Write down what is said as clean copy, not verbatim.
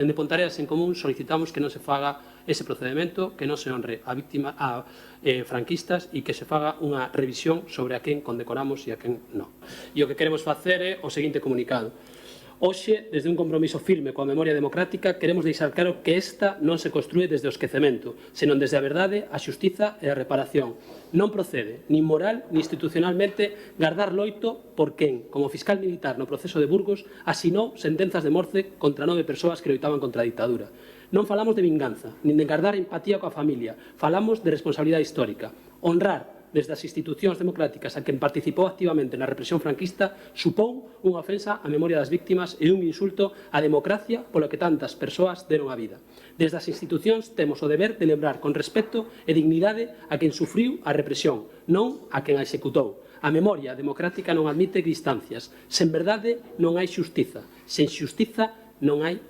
Dende Pontareas en Común solicitamos que non se faga ese procedimento, que non se honre a víctima franquistas e que se faga unha revisión sobre a quen condecoramos e a quen non. E o que queremos facer é o seguinte comunicado. Hoxe, desde un compromiso firme coa memoria democrática, queremos deixar claro que esta non se construe desde o esquecemento, senón desde a verdade, a xustiza e a reparación. Non procede, nin moral nin institucionalmente, gardar loito por quen, como fiscal militar no proceso de Burgos, asinou sentenzas de morte contra 9 persoas que loitaban contra a ditadura. Non falamos de vinganza, nin de gardar empatía coa familia, falamos de responsabilidade histórica. Honrar desde as institucións democráticas a quen participou activamente na represión franquista supón unha ofensa á memoria das víctimas e un insulto á democracia polo que tantas persoas deron a vida. Desde as institucións temos o deber de lembrar con respeto e dignidade a quen sufriu a represión, non a quen a executou. A memoria democrática non admite distancias. Sen verdade non hai xustiza. Sen xustiza non hai